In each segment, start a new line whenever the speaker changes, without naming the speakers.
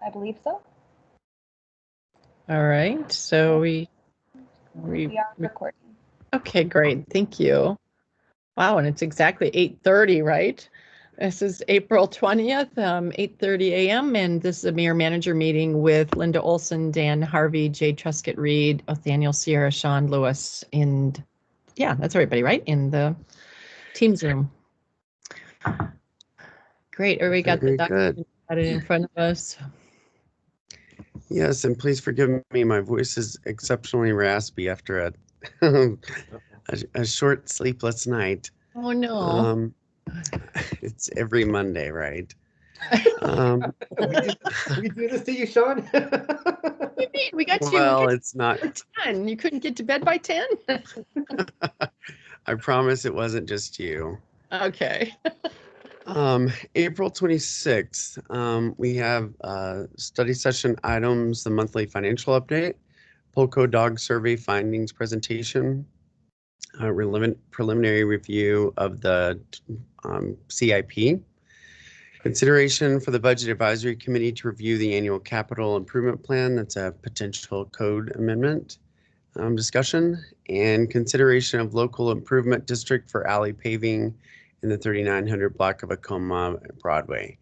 I believe so.
All right, so we
are recording.
Okay, great. Thank you. Wow, and it's exactly 8:30, right? This is April 20th, 8:30 a.m., and this is a mayor manager meeting with Linda Olson, Dan Harvey, Jay Truscott Reed, Othaniel Sierra, Shawn Lewis, and yeah, that's everybody, right? In the Teams room. Great, everybody got the document in front of us.
Yes, and please forgive me, my voice is exceptionally raspy after a short sleepless night.
Oh no.
It's every Monday, right?
We do this to you, Shawn?
What do you mean? We got you.
Well, it's not
10. You couldn't get to bed by 10?
I promise it wasn't just you.
Okay.
April 26th, we have study session items, the monthly financial update, Polko dog survey findings presentation, preliminary review of the CIP, consideration for the Budget Advisory Committee to review the annual capital improvement plan. That's a potential code amendment discussion, and consideration of local improvement district for alley paving in the 3900 block of Acoma Broadway.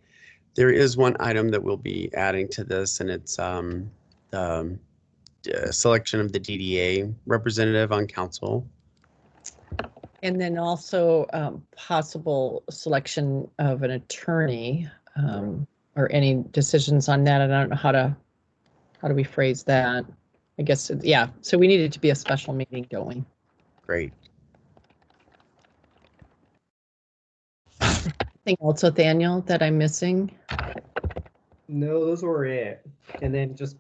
There is one item that we'll be adding to this, and it's the selection of the DDA representative on council.
And then also possible selection of an attorney or any decisions on that. I don't know how do we phrase that? I guess, yeah. So we needed to be a special meeting going.
Great.
Anything else, Othaniel, that I'm missing?
No, those were it. And then just,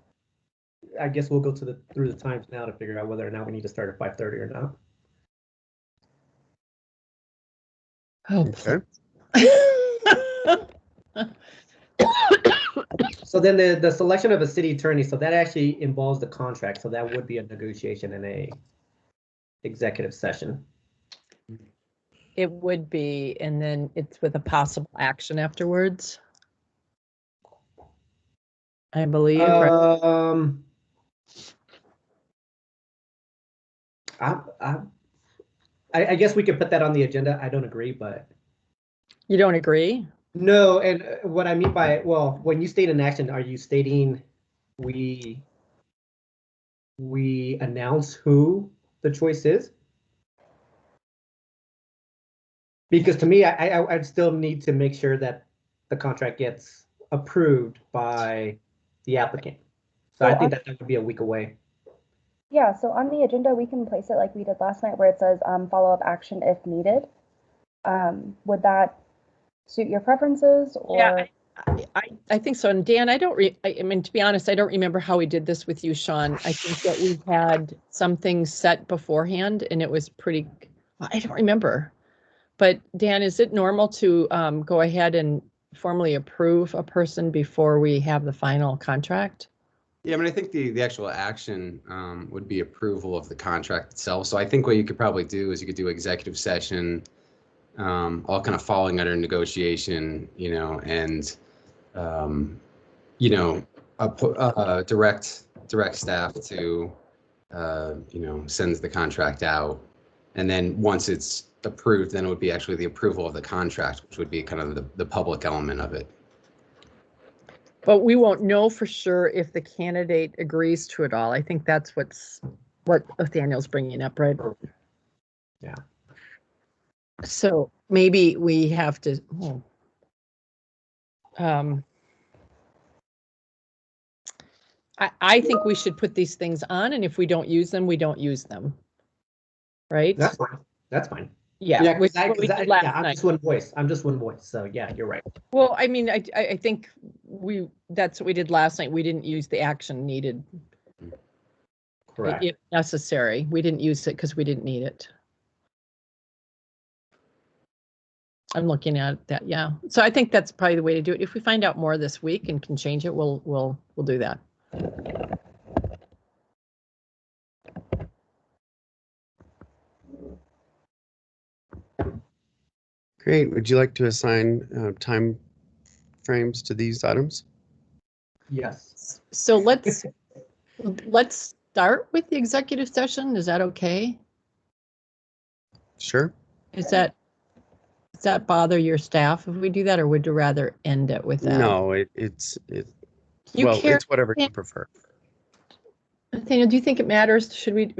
I guess we'll go through the times now to figure out whether or not we need to start at 5:30 or not.
Oh,
okay.
So then the selection of a city attorney, so that actually involves the contract. So that would be a negotiation in a executive session.
It would be, and then it's with a possible action afterwards, I believe.
I guess we could put that on the agenda. I don't agree, but.
You don't agree?
No, and what I mean by, well, when you state an action, are you stating we announce who the choice is? Because to me, I'd still need to make sure that the contract gets approved by the applicant. So I think that would be a week away.
Yeah, so on the agenda, we can place it like we did last night where it says follow-up action if needed. Would that suit your preferences? Or
yeah, I think so. And Dan, I mean, to be honest, I don't remember how we did this with you, Shawn. I think that we had some things set beforehand and it was pretty, I don't remember. But Dan, is it normal to go ahead and formally approve a person before we have the final contract?
Yeah, I mean, I think the actual action would be approval of the contract itself. So I think what you could probably do is you could do executive session, all kind of falling under negotiation, and direct staff to sends the contract out, and then once it's approved, then it would be actually the approval of the contract, which would be kind of the public element of it.
But we won't know for sure if the candidate agrees to it all. I think that's what Othaniel's bringing up, right?
Yeah.
So maybe we have to. I think we should put these things on, and if we don't use them, we don't use them. Right?
That's fine. That's fine.
Yeah,
I'm just one voice. So yeah, you're right.
Well, I mean, I think that's what we did last night. We didn't use the action needed.
Correct.
If necessary. We didn't use it because we didn't need it. I'm looking at that. Yeah. So I think that's probably the way to do it. If we find out more this week and can change it, we'll do that.
Great. Would you like to assign time frames to these items?
Yes.
So let's start with the executive session. Is that okay?
Sure.
Does that bother your staff if we do that, or would you rather end it with that?
No, it's
You
well,
care,
it's whatever you prefer.
Nathaniel, do you think it matters? Should we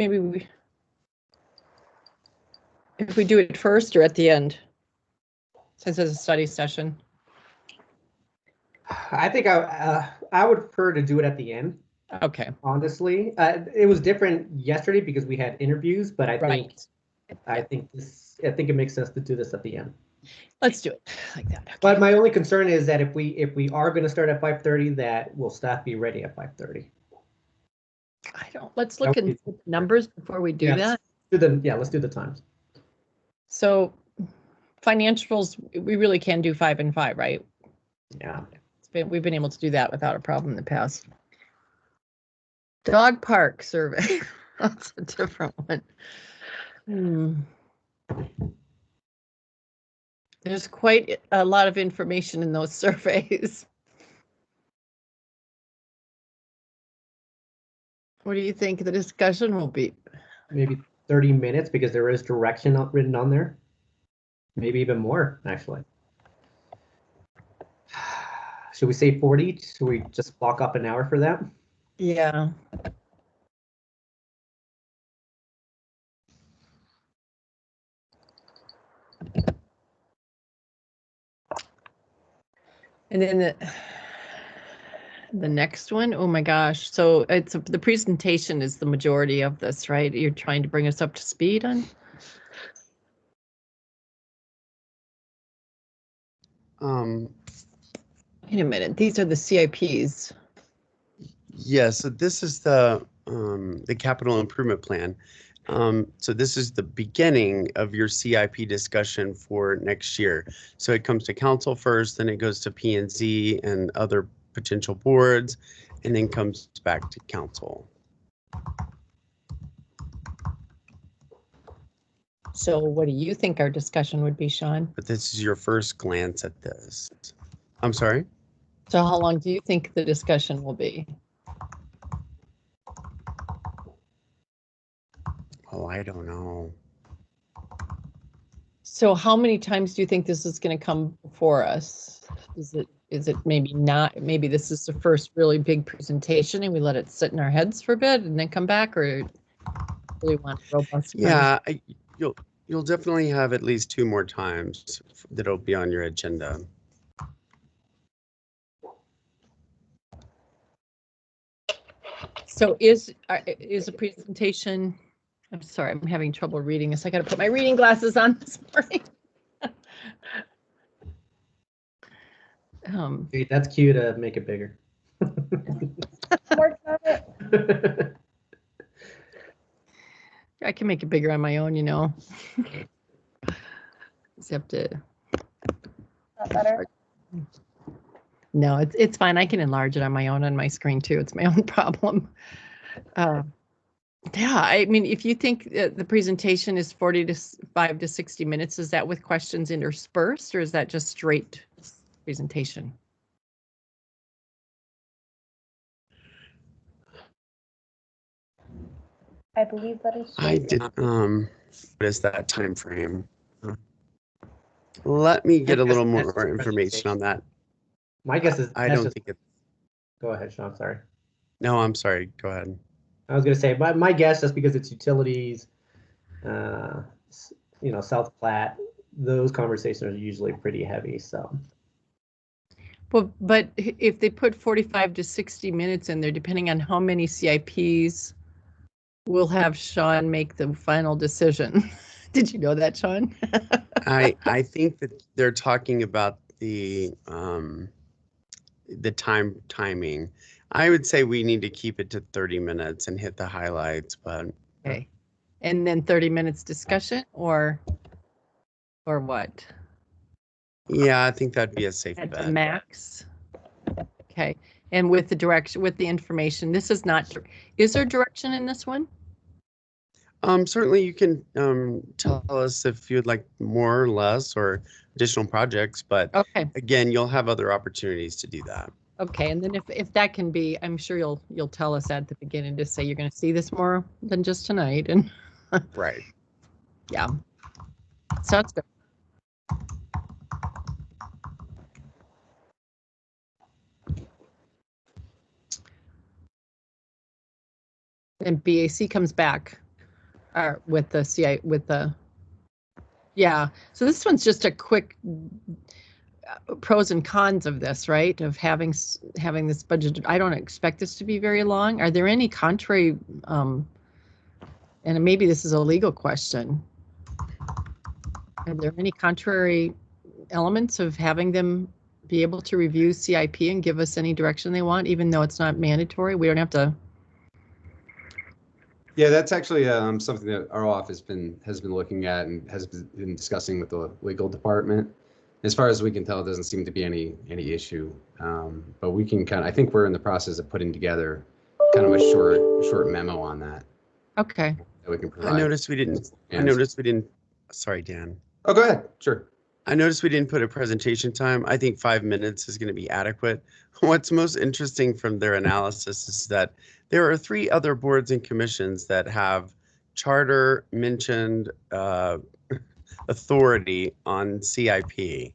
if we do it first or at the end, since it's a study session?
I think I would prefer to do it at the end.
Okay.
Honestly, it was different yesterday because we had interviews, but I think it makes sense to do this at the end.
Let's do it like that. Okay.
But my only concern is that if we are going to start at 5:30, that will staff be ready at 5:30?
I don't. Let's look at numbers before we do that.
Let's do the times.
So, financials, we really can do 5 and 5, right?
Yeah.
We've been able to do that without a problem in the past. Dog park survey. That's a different one. There's quite a lot of information in those surveys. What do you think the discussion will be?
Maybe 30 minutes because there is direction written on there. Maybe even more, actually. Should we say 40? Should we just block up an hour for that?
Yeah. And then the next one, oh my gosh. So it's the presentation is the majority of this, right? You're trying to bring us up to speed on? Wait a minute, these are the CIPs.
Yeah, so this is the capital improvement plan. So this is the beginning of your CIP discussion for next year. So it comes to council first, then it goes to P&Z and other potential boards, and then comes back to council.
So what do you think our discussion would be, Shawn?
But this is your first glance at this. I'm sorry?
So how long do you think the discussion will be?
Oh, I don't know.
So how many times do you think this is going to come before us? Is it maybe not? Maybe this is the first really big presentation and we let it sit in our heads for a bit and then come back, or really want robust?
Yeah, you'll definitely have at least 2 more times that'll be on your agenda.
So is a presentation? I'm sorry, I'm having trouble reading this. I got to put my reading glasses on this morning.
Wait, that's cute to make it bigger.
Works on it.
I can make it bigger on my own, you know. Just have to.
Not better.
No, it's fine. I can enlarge it on my own on my screen too. It's my own problem. Yeah, I mean, if you think the presentation is 45 to 60 minutes, is that with questions interspersed, or is that just straight presentation?
I believe that is true.
I did. What is that time frame? Let me get a little more information on that.
My guess is
I don't think it.
Go ahead, Shawn. Sorry.
No, I'm sorry. Go ahead.
I was going to say, my guess, just because it's utilities, South Platte, those conversations are usually pretty heavy. So.
Well, but if they put 45 to 60 minutes in there, depending on how many CIPs, we'll have Shawn make the final decision. Did you know that, Shawn?
I think that they're talking about the timing. I would say we need to keep it to 30 minutes and hit the highlights, but.
Okay. And then 30 minutes discussion or what?
Yeah, I think that'd be a safe
At
bet.
the max. Okay. And with the direction, with the information, this is not, is there direction in this one?
Certainly you can tell us if you'd like more or less or additional projects, but
Okay.
again, you'll have other opportunities to do that.
Okay, and then if that can be, I'm sure you'll tell us at the beginning to say you're going to see this more than just tonight, and
Right.
yeah, sounds good. And BAC comes back with the CI with the yeah. So this one's just a quick pros and cons of this, right? Of having this budget. I don't expect this to be very long. Are there any contrary? And maybe this is a legal question. Are there any contrary elements of having them be able to review CIP and give us any direction they want, even though it's not mandatory? We don't have to.
Yeah, that's actually something that our office has been looking at and has been discussing with the legal department. As far as we can tell, it doesn't seem to be any issue. But we can I think we're in the process of putting together kind of a short memo on that.
Okay.
That we can provide.
I noticed we didn't. Sorry, Dan.
Oh, go ahead. Sure.
I noticed we didn't put a presentation time. I think 5 minutes is going to be adequate. What's most interesting from their analysis is that there are 3 other boards and commissions that have charter mentioned authority on CIP.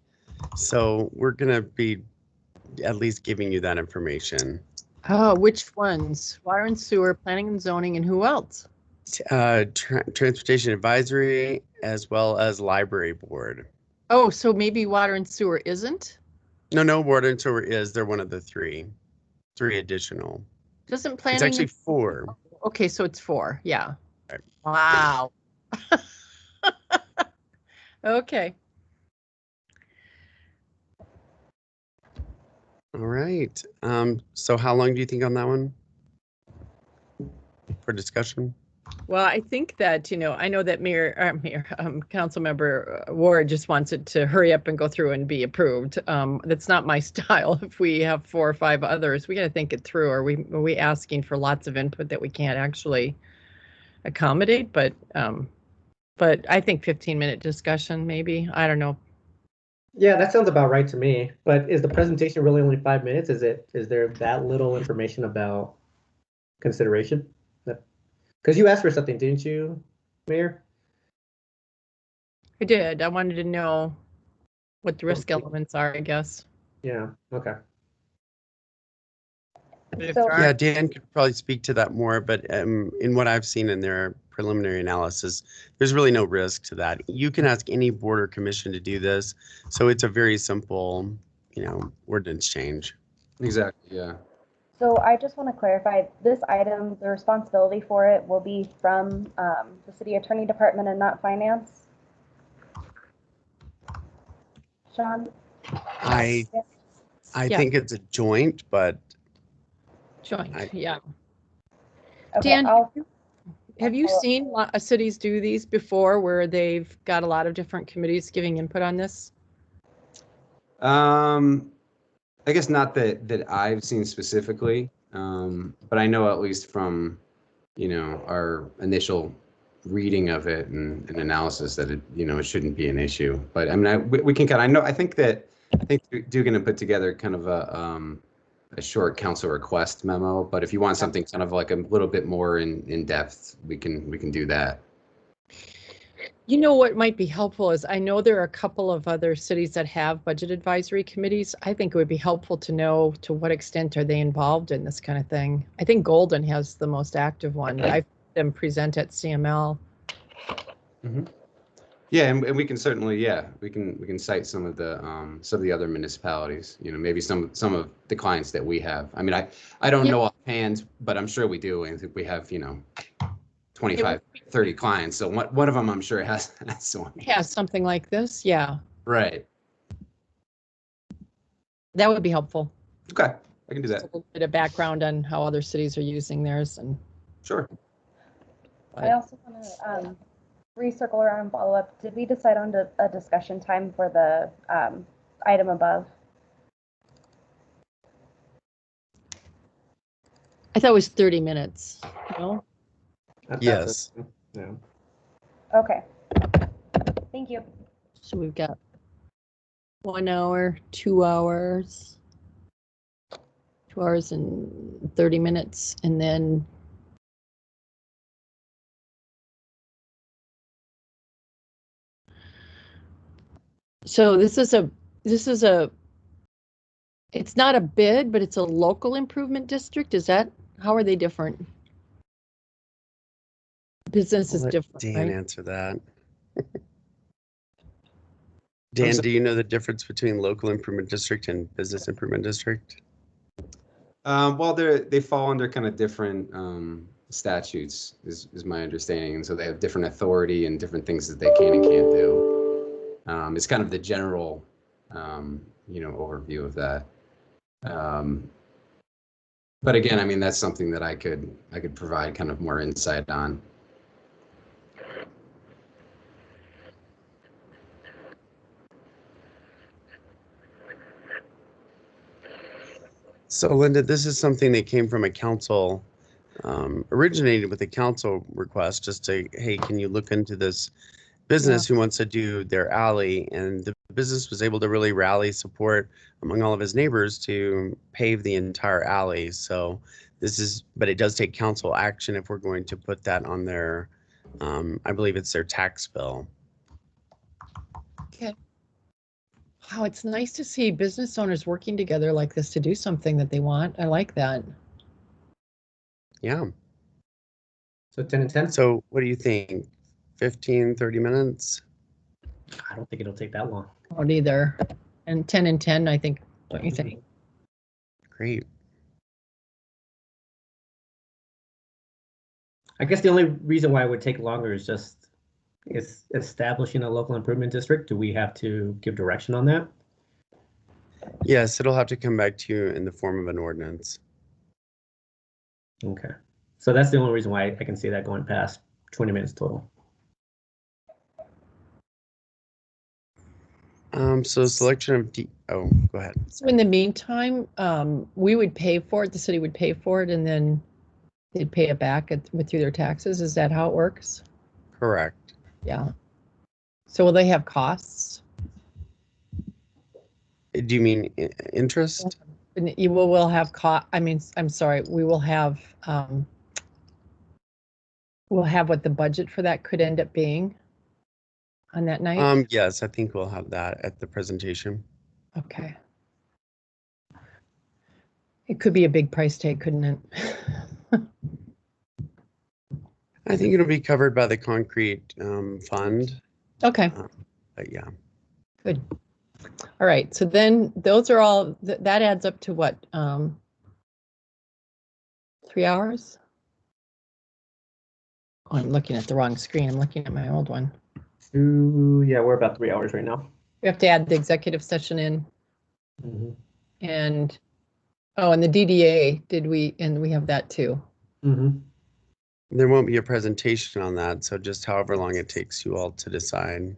So we're going to be at least giving you that information.
Oh, which ones? Water and sewer, planning and zoning, and who else?
Transportation advisory, as well as library board.
Oh, so maybe water and sewer isn't?
No, water and sewer is. They're one of the 3 additional.
Doesn't planning?
It's actually 4.
Okay, so it's 4. Yeah.
Right.
Wow. Okay.
All right. So how long do you think on that one for discussion?
Well, I think that, I know that Councilmember Ward just wants it to hurry up and go through and be approved. That's not my style. If we have 4 or 5 others, we got to think it through. Are we asking for lots of input that we can't actually accommodate? But I think 15-minute discussion, maybe. I don't know.
Yeah, that sounds about right to me. But is the presentation really only 5 minutes? Is there that little information about consideration? Because you asked for something, didn't you, Mayor?
I did. I wanted to know what the risk elements are, I guess.
Yeah, okay.
Yeah, Dan could probably speak to that more, but in what I've seen in their preliminary analysis, there's really no risk to that. You can ask any board or commission to do this, so it's a very simple, ordinance change.
Exactly, yeah.
So I just want to clarify, this item, the responsibility for it will be from the city attorney department and not finance? Shawn?
I think it's a joint, but
Joint, yeah.
Okay,
Dan, have you seen cities do these before where they've got a lot of different committees giving input on this?
I guess not that I've seen specifically, but I know at least from, our initial reading of it and analysis that it shouldn't be an issue. But I mean, we can I think Dugan to put together kind of a short council request memo. But if you want something kind of like a little bit more in depth, we can do that.
What might be helpful is I know there are a couple of other cities that have budget advisory committees. I think it would be helpful to know to what extent are they involved in this kind of thing. I think Golden has the most active one. I've heard them present at CML.
Mm-hmm. Yeah, and we can certainly, we can cite some of the other municipalities. Maybe some of the clients that we have. I mean, I don't know offhand, but I'm sure we do. I think we have 25, 30 clients. So one of them, I'm sure, has one.
Has something like this, yeah.
Right.
That would be helpful.
Okay, I can do that.
Just a little bit of background on how other cities are using theirs, and.
Sure.
I also want to recircle around and follow up. Did we decide on a discussion time for the item above?
I thought it was 30 minutes. No.
Yes.
Yeah.
Okay. Thank you.
So we've got 1 hour, 2 hours. 2 hours and 30 minutes, and then so this is a it's not a bid, but it's a local improvement district. Is that, how are they different? Business is
Let
different,
Dan
right?
answer that. Dan, do you know the difference between local improvement district and business improvement district?
Well, they fall under kind of different statutes, is my understanding, and so they have different authority and different things that they can and can't do. It's kind of the general, overview of that. But again, I mean, that's something that I could provide kind of more insight on.
So Linda, this is something that came from a council, originated with a council request, just to, hey, can you look into this business who wants to do their alley? And the business was able to really rally support among all of his neighbors to pave the entire alley. So this is, but it does take council action if we're going to put that on their, I believe it's their tax bill.
Okay. Wow, it's nice to see business owners working together like this to do something that they want. I like that.
Yeah.
So 10 and 10?
So what do you think? 15, 30 minutes?
I don't think it'll take that long.
Oh, neither. And 10 and 10, I think, don't you think?
Great.
I guess the only reason why it would take longer is just it's establishing a local improvement district. Do we have to give direction on that?
Yes, it'll have to come back to you in the form of an ordinance.
Okay. So that's the only reason why I can see that going past 20 minutes total.
So selection of oh, go ahead.
So in the meantime, we would pay for it, the city would pay for it, and then they'd pay it back through their taxes. Is that how it works?
Correct.
Yeah. So will they have costs?
Do you mean interest?
And you will have I mean, I'm sorry, we will have we'll have what the budget for that could end up being on that night?
Yes, I think we'll have that at the presentation.
Okay. It could be a big price tag, couldn't it?
I think it'll be covered by the concrete fund.
Okay.
But yeah.
Good. All right. So then those are all, that adds up to what? 3 hours? Oh, I'm looking at the wrong screen. I'm looking at my old one.
Yeah, we're about 3 hours right now.
We have to add the executive session in.
Mm-hmm.
And, oh, and the DDA, and we have that too.
Mm-hmm.
There won't be a presentation on that, so just however long it takes you all to decide.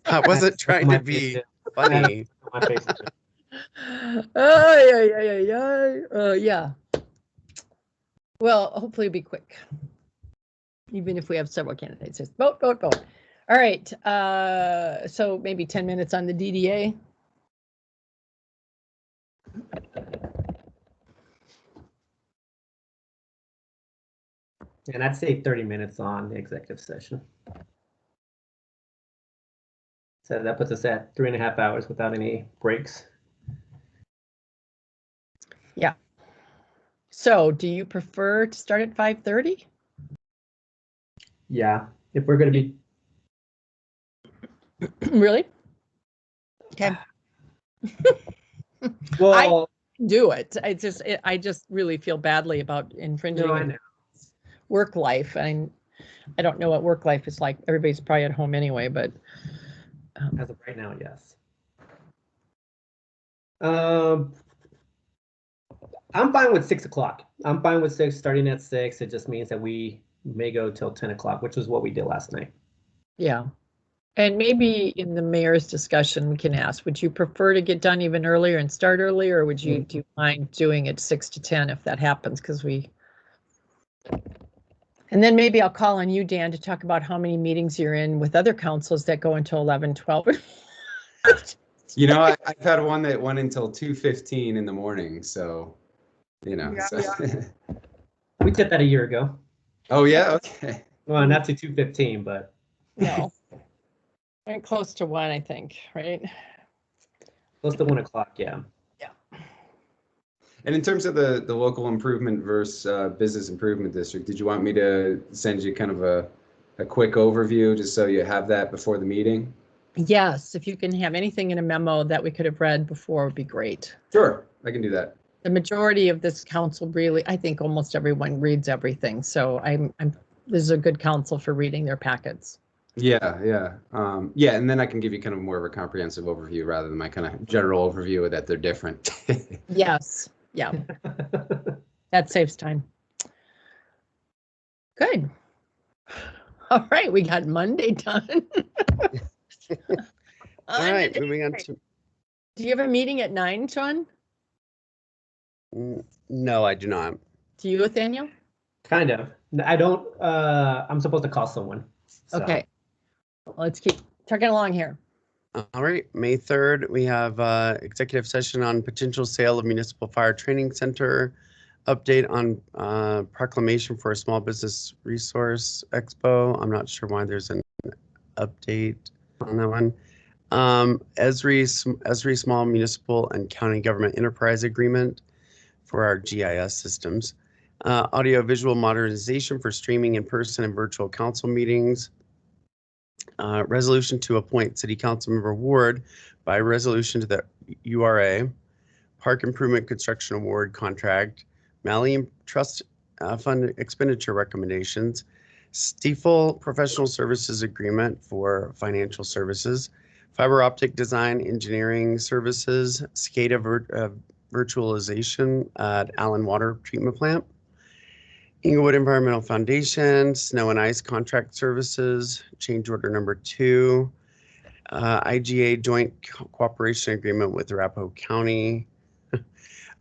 I wasn't trying to be funny.
Yeah. Well, hopefully it'll be quick. Even if we have several candidates, just vote, vote, vote. All right. So maybe 10 minutes on the DDA.
And I'd say 30 minutes on the executive session. So that puts us at 3.5 hours without any breaks.
Yeah. So do you prefer to start at 5:30?
Yeah, if we're going to be.
Really? Okay.
Well,
I do it. I just really feel badly about infringing on work life. I don't know what work life is like. Everybody's probably at home anyway, but
as of right now, yes. I'm fine with 6 o'clock. I'm fine with 6, starting at 6. It just means that we may go till 10 o'clock, which is what we did last night.
yeah. And maybe in the mayor's discussion, we can ask, would you prefer to get done even earlier and start earlier, or would you do you mind doing it 6 to 10 if that happens? Because and then maybe I'll call on you, Dan, to talk about how many meetings you're in with other councils that go until 11, 12.
You know, I've had one that went until 2:15 in the morning, so, you know.
Yeah,
so-
We did that a year ago.
Oh, yeah, okay.
Well, not to 2:15, but
No. And close to 1, I think, right?
close to 1 o'clock, yeah.
And in terms of the local improvement versus business improvement district, did you want me to send you kind of a quick overview just so you have that before the meeting?
Yes, if you can have anything in a memo that we could have read before would be great.
Sure, I can do that.
The majority of this council really, I think almost everyone reads everything. So this is a good council for reading their packets.
Yeah, yeah. Yeah, and then I can give you kind of more of a comprehensive overview rather than my kind of general overview that they're different.
Yes, yeah, that saves time. Good. All right, we got Monday done.
All right, moving on to.
Do you have a meeting at 9, Shawn?
No, I do not.
Do you, Nathaniel?
Kind of. I don't, I'm supposed to call someone. So.
Okay. Let's keep trucking along here.
All right, May 3rd, we have executive session on potential sale of Municipal Fire Training Center, update on proclamation for a small business resource expo. I'm not sure why there's an update on that one. Esri Small Municipal and County Government Enterprise Agreement for our GIS systems. Audio visual modernization for streaming in person and virtual council meetings. Resolution to appoint City Council Member Ward by resolution to the URA. Park Improvement Construction Award Contract. Malian Trust Fund Expenditure Recommendations. Stiefel Professional Services Agreement for Financial Services. Fiber Optic Design Engineering Services. SCADA Virtualization at Allen Water Treatment Plant. Inglewood Environmental Foundation, Snow and Ice Contract Services, Change Order Number 2, IGA Joint Cooperation Agreement with Arapahoe County,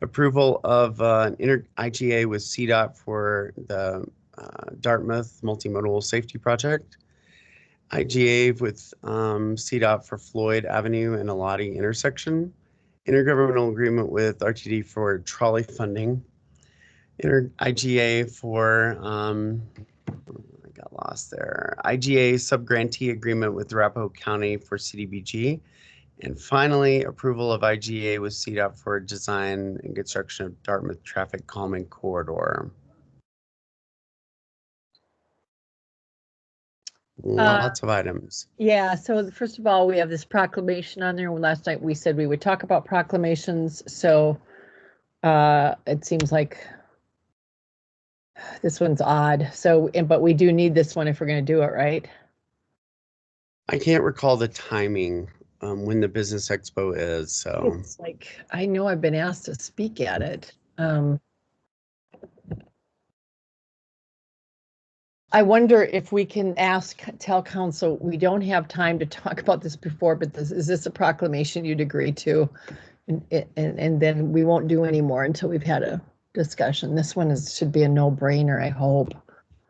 approval of an IGA with CDOT for the Dartmouth Multimodal Safety Project, IGA with CDOT for Floyd Avenue and Elodie intersection, intergovernmental agreement with RTD for trolley funding, IGA for, I got lost there, IGA subgrantee agreement with Arapahoe County for CDBG, and finally, approval of IGA with CDOT for design and construction of Dartmouth Traffic Calming Corridor. Lots of items.
Yeah, so first of all, we have this proclamation on there. Last night we said we would talk about proclamations, so it seems like this one's odd. So, but we do need this one if we're going to do it, right?
I can't recall the timing when the business expo is, so.
It's like, I know I've been asked to speak at it. I wonder if we can tell council, we don't have time to talk about this before, but is this a proclamation you'd agree to? And then we won't do any more until we've had a discussion. This one should be a no-brainer, I hope.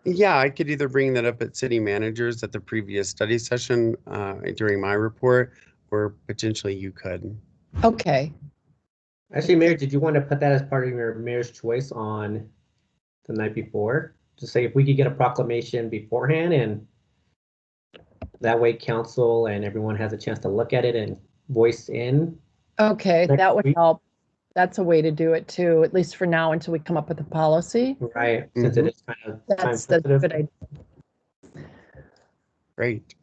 Yeah, I could either bring that up at city managers at the previous study session during my report, or potentially you could.
Okay.
Actually, Mayor, did you want to put that as part of your mayor's choice on the night before? To say if we could get a proclamation beforehand, and that way council and everyone has a chance to look at it and voice in.
Okay,
Next
that would
week.
help. That's a way to do it too, at least for now until we come up with a policy.
Right, since it is kind of time
That's
sensitive.
good idea.
Great.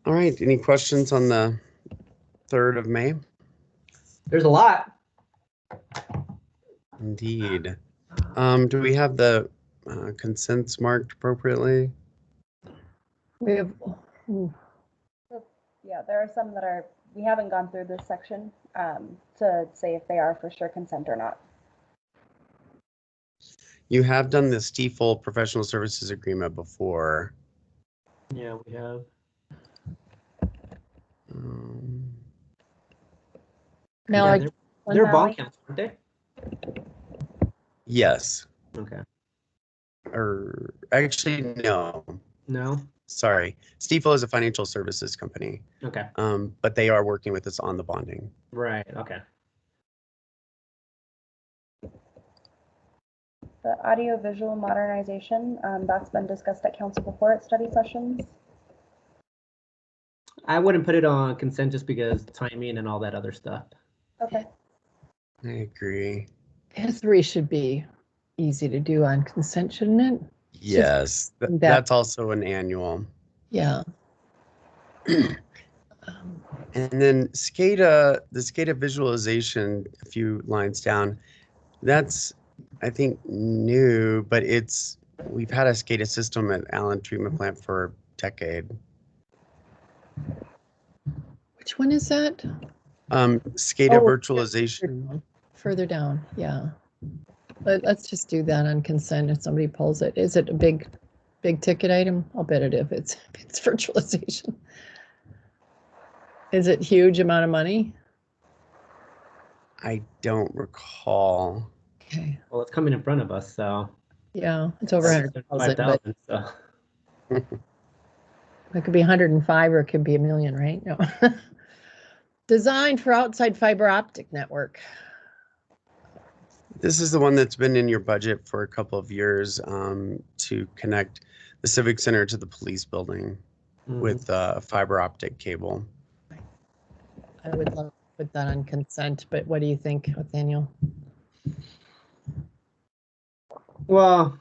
All right, any questions on the 3rd of May?
There's a lot.
Indeed. Do we have the consents marked appropriately?
We have,
Yeah, there are some that we haven't gone through this section to say if they are for sure consent or not.
You have done the Stiefel professional services agreement before.
Yeah, we have.
Mallory,
They're bond counts, aren't they?
Yes.
Okay.
Or actually, no.
No?
Sorry. Stifel is a financial services company,
Okay.
but they are working with us on the bonding.
Right, okay.
The audio-visual modernization, that's been discussed at council before at study sessions.
I wouldn't put it on consent just because timing and all that other stuff.
Okay.
I agree.
S3 should be easy to do on consent, shouldn't it?
Yes, that's also an annual.
Yeah.
And then SCADA, the SCADA visualization, a few lines down, that's, I think, new, but we've had a SCADA system at Allen Treatment Plant for a decade.
Which one is that?
SCADA virtualization.
Further down, yeah. Let's just do that on consent if somebody pulls it. Is it a big ticket item? I'll bet it if it's virtualization. Is it huge amount of money?
I don't recall.
Okay.
Well, it's coming in front of us, so.
Yeah, it's over 100,000, but
5,000, so.
it could be 105 or it could be $1 million, right? No. Designed for outside fiber optic network.
This is the one that's been in your budget for a couple of years to connect the Civic Center to the police building with fiber optic cable.
I would love to put that on consent, but what do you think, Nathaniel?
Well,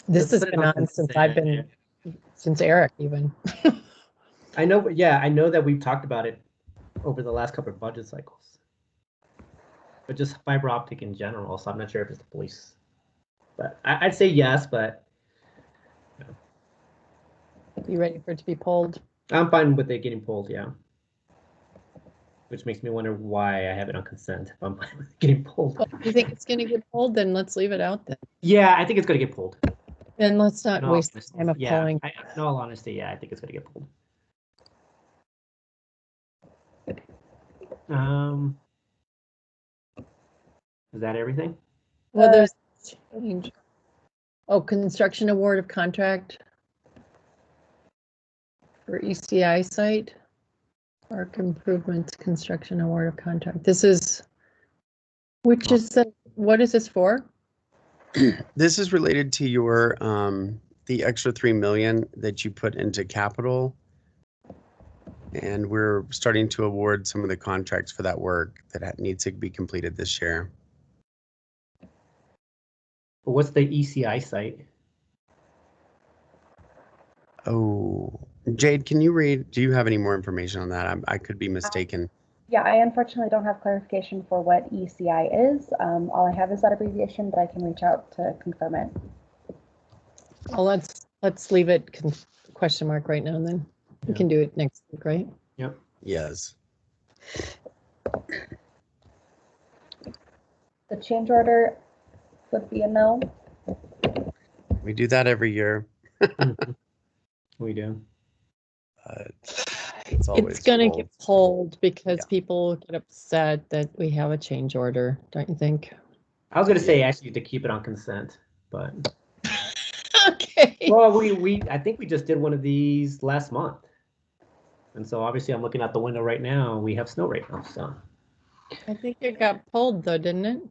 This has
put it
been
on
on since
consent.
I've been, since Eric even.
I know, yeah, I know that we've talked about it over the last couple of budget cycles. But just fiber optic in general, so I'm not sure if it's the police. But I'd say yes, but
You ready for it to be pulled?
I'm fine with it getting pulled, yeah. Which makes me wonder why I have it on consent if I'm fine with it getting pulled.
Well, if you think it's going to get pulled, then let's leave it out then.
Yeah, I think it's going to get pulled.
Then let's not
In all
waste
honesty,
time of
yeah,
pulling.
in all honesty, yeah, I think it's going to get pulled. Is that everything?
Well, there's change. Oh, construction award of contract for ECI site. Park improvements, construction award of contract. This is, which is the, what is this for?
This is related to your the extra $3 million that you put into capital, and we're starting to award some of the contracts for that work that needs to be completed this year.
But what's the ECI site?
Oh, Jade, can you read? Do you have any more information on that? I could be mistaken.
Yeah, I unfortunately don't have clarification for what ECI is. All I have is that abbreviation, but I can reach out to confirm it.
Well, let's leave it question mark right now, and then we can do it next week, right?
Yep.
Yes.
The change order would be a no.
We do that every year.
We do.
It's always
It's gonna
full.
get pulled because
Yeah.
people get upset that we have a change order, don't you think?
I was going to say actually to keep it on consent, but
Okay.
well, I think we just did one of these last month, and so obviously I'm looking out the window right now. We have snow right now, so
I think it got pulled though, didn't it?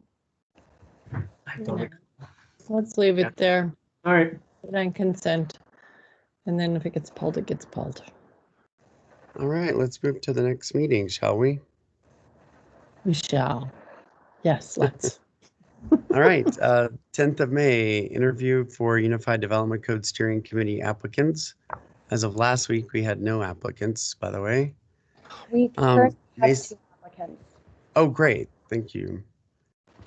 I don't.
Yeah. Let's leave
Yeah.
it there.
All right.
Put on consent. And then if it gets pulled, it gets pulled.
All right, let's move to the next meeting, shall we?
We shall. Yes, let's.
All right, 10th of May, interview for Unified Development Code Steering Committee applicants. As of last week, we had no applicants, by the way.
We currently
May
have 2 applicants.
Oh, great, thank you.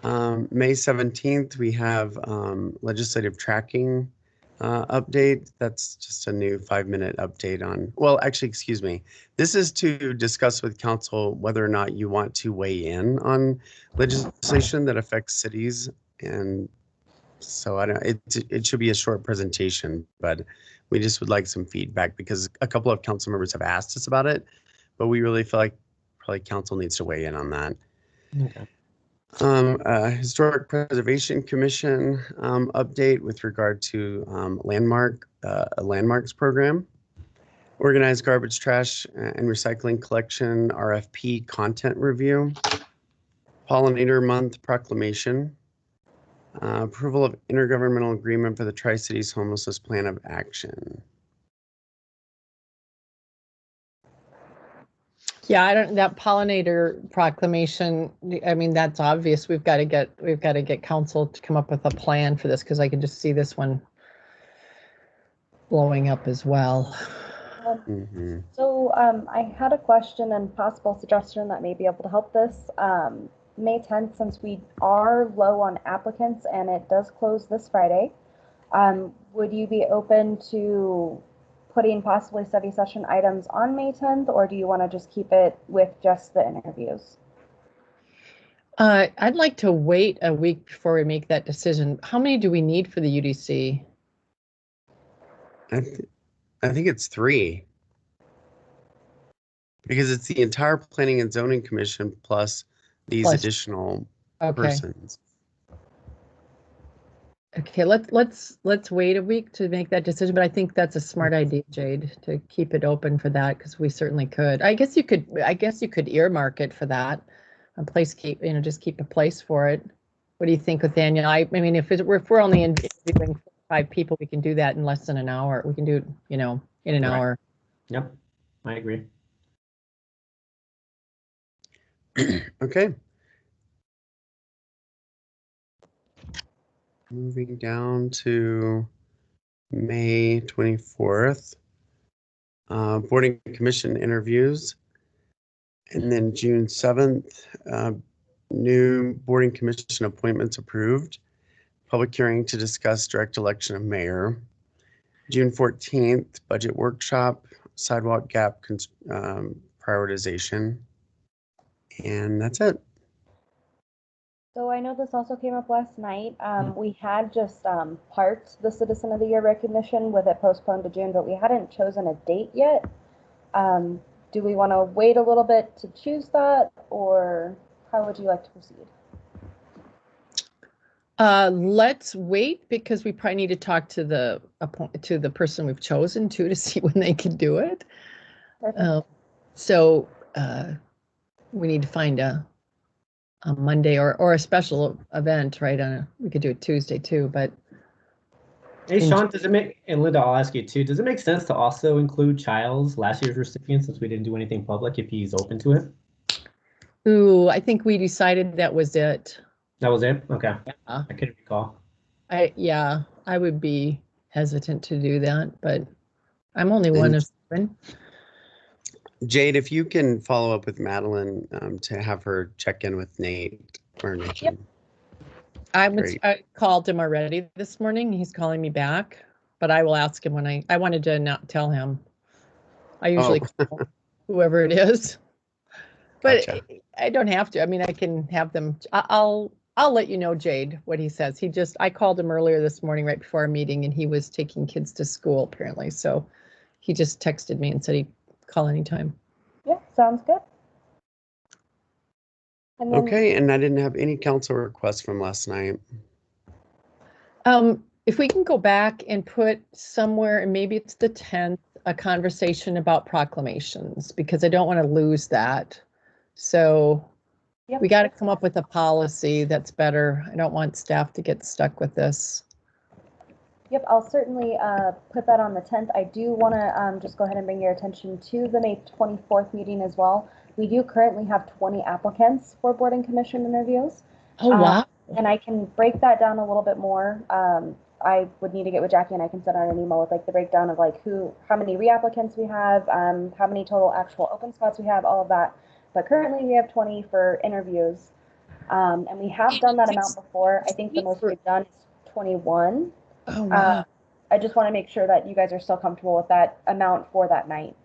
May 17th, we have legislative tracking update. That's just a new 5-minute update on, well, actually, excuse me. This is to discuss with council whether or not you want to weigh in on legislation that affects cities. And so it should be a short presentation, but we just would like some feedback because a couple of council members have asked us about it, but we really feel like probably council needs to weigh in on that.
Okay.
Historic Preservation Commission update with regard to a landmarks program. Organized garbage, trash, and recycling collection RFP content review. Pollinator Month proclamation. Approval of intergovernmental agreement for the Tri-Cities Homelessness Plan of Action.
Yeah, I don't, that pollinator proclamation, I mean, that's obvious. We've got to get council to come up with a plan for this, because I can just see this one blowing up as well.
So I had a question and possible suggestion that may be able to help this. May 10th, since we are low on applicants and it does close this Friday, would you be open to putting possibly study session items on May 10th, or do you want to just keep it with just the interviews?
I'd like to wait a week before we make that decision. How many do we need for the UDC?
I think it's 3. Because it's the entire Planning and Zoning Commission plus these additional persons.
Okay, let's wait a week to make that decision, but I think that's a smart idea, Jade, to keep it open for that, because we certainly could. I guess you could earmark it for that. A place just keep a place for it. What do you think, Nathaniel? I mean, if we're only interviewing 5 people, we can do that in less than an hour. We can do it, in an hour.
Yep, I agree.
Okay. Moving down to May 24th, boarding commission interviews. And then June 7th, new boarding commission appointments approved. Public hearing to discuss direct election of mayor. June 14th, budget workshop, sidewalk gap prioritization. And that's it.
So I know this also came up last night. We had just parked the Citizen of the Year recognition with it postponed to June, but we hadn't chosen a date yet. Do we want to wait a little bit to choose that, or how would you like to proceed?
Let's wait, because we probably need to talk to the person we've chosen to see when they can do it. So we need to find a Monday or a special event, right? We could do it Tuesday too, but.
Hey, Shawn, does it make, and Linda, I'll ask you too, does it make sense to also include Childs, last year's recipient, since we didn't do anything public, if he's open to it?
Ooh, I think we decided that was it.
That was it? Okay.
Yeah.
I couldn't recall.
I would be hesitant to do that, but I'm only one of 7.
Jade, if you can follow up with Madeline to have her check in with Nate or Nathan.
Yep. I called him already this morning. He's calling me back, but I will ask him when I wanted to not tell him. I usually call whoever it is, but gotcha. I don't have to. I mean, I can have them. I'll let you know, Jade, what he says. I called him earlier this morning right before our meeting, and he was taking kids to school apparently. So he just texted me and said he'd call anytime.
Yeah, sounds good.
And then, okay, and I didn't have any council requests from last night.
If we can go back and put somewhere, and maybe it's the 10th, a conversation about proclamations, because I don't want to lose that. So yep, we got to come up with a policy that's better. I don't want staff to get stuck with this.
Yep, I'll certainly put that on the 10th. I do want to just go ahead and bring your attention to the May 24th meeting as well. We do currently have 20 applicants for boarding commission interviews.
Oh, wow.
And I can break that down a little bit more. I would need to get with Jackie, and I can send out an email with like the breakdown of like how many reapplicants we have, how many total actual open spots we have, all of that. But currently we have 20 for interviews. And we have done that amount before. I think the most we've done is 21.
Oh, wow.
I just want to make sure that you guys are still comfortable with that amount for that night.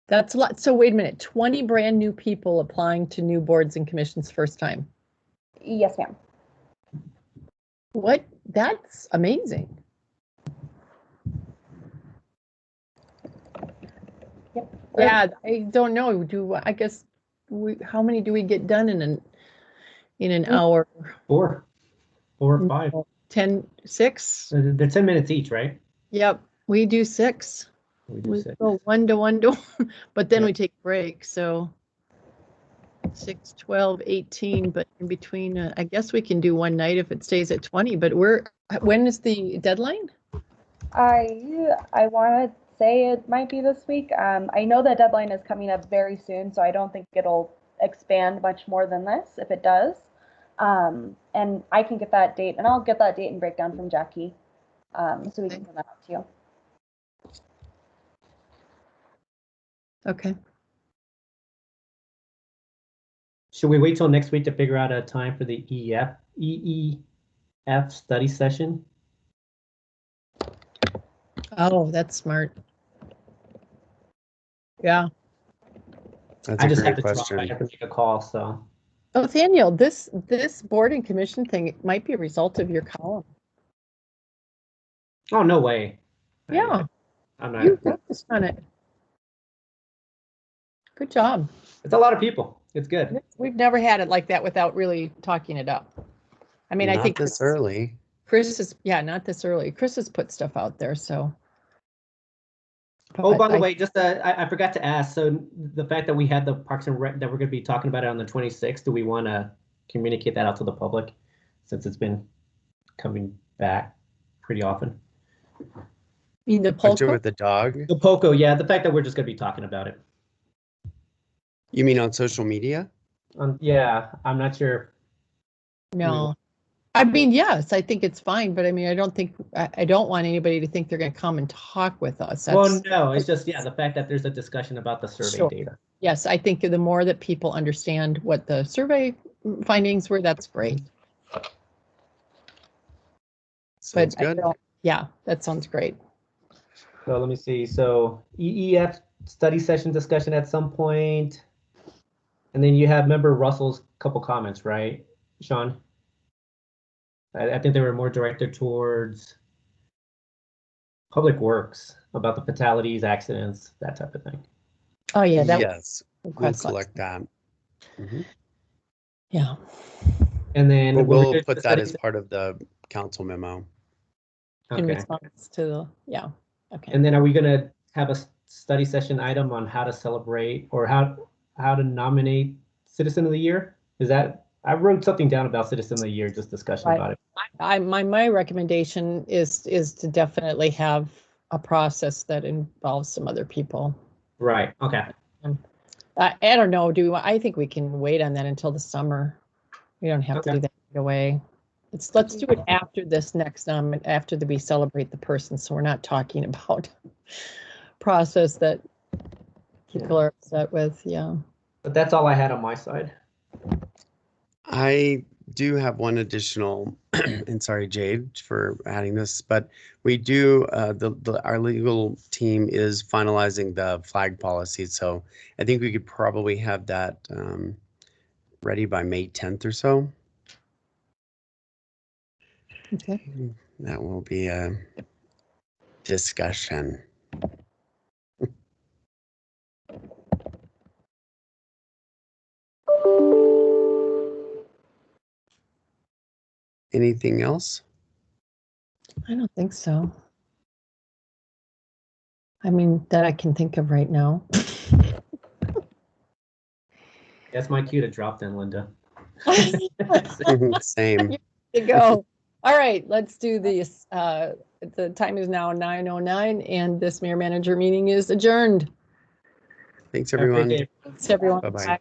That's a lot. So wait a minute, 20 brand new people applying to new boards and commissions first time?
Yes, ma'am.
What? That's amazing.
Yep.
Yeah, I don't know. I guess how many do we get done in an hour.
4 or 5.
10, 6.
They're 10 minutes each, right?
Yep, we do 6.
We do
We
6.
go 1 to 1 to 1, but then
Yeah.
we take a break. So 6, 12, 18, but in between, I guess we can do one night if it stays at 20, but when is the deadline?
I want to say it might be this week. I know the deadline is coming up very soon, so I don't think it'll expand much more than this if it does. And I can get that date, and I'll get that date and breakdown from Jackie, so we can send that out to you.
Okay.
Should we wait till next week to figure out a time for the EEF study session?
Oh, that's smart. Yeah.
That's
I
a
just have
great
to
question.
I have to make a call, so.
Oh, Nathaniel, this board and commission thing might be a result of your column.
Oh, no way.
Yeah,
I'm not.
you focused on it. Good job.
It's a lot of people. It's good.
We've never had it like that without really talking it up. I mean, I
Not
think
this early.
Chris is, yeah, not this early. Chris has put stuff out there, so.
Oh, by the
I-
way, just I forgot to ask. So the fact that we had the Parks and Rec that we're going to be talking about it on the 26th, do we want to communicate that out to the public since it's been coming back pretty often?
You mean the
Picture
poll?
with the dog.
The POCO, yeah, the fact that we're just going to be talking about it.
You mean on social media?
Yeah, I'm not sure.
No. I mean, yes, I think it's fine, but I mean, I don't want anybody to think they're going to come and talk with us.
Well, no, it's just, yeah, the fact that there's a discussion about the survey
Sure.
data.
Yes, I think the more that people understand what the survey findings were, that's great.
Sounds
But
good.
yeah, that sounds great.
So let me see. So EEF study session discussion at some point. And then you have member Russell's couple comments, right, Shawn? I think they were more directed towards public works about the fatalities, accidents, that type of thing.
Oh, yeah, that
Yes, we'll
request
collect that. Mhm.
Yeah.
And then
But
were we
we'll
good
put
with
that
study
as part of the council memo.
In
Okay.
response to the, yeah, okay.
And then are we gonna have a study session item on how to celebrate or how to nominate Citizen of the Year? Is that, I wrote something down about Citizen of the Year, just discussion
Right.
about it.
My recommendation is to definitely have a process that involves some other people.
Right, okay.
I don't know, I think we can wait on that until the summer. We don't have to
Okay.
do that right away. Let's do it after this next, after we celebrate the person, so we're not talking about process that people are upset with, yeah.
But that's all I had on my side.
I do have one additional, and sorry, Jade, for adding this, but we do, our legal team is finalizing the flag policy. So I think we could probably have that ready by May 10th or so.
Okay.
That will be a discussion. Anything else?
I don't think so. I mean, that I can think of right now.
That's my cue to drop then, Linda.
Same.
There you go. All right, let's do this. The time is now 9:09 and this mayor manager meeting is adjourned.
Thanks,
Have a great
everyone.
day.
Thanks, everyone.
Bye-bye.
Bye.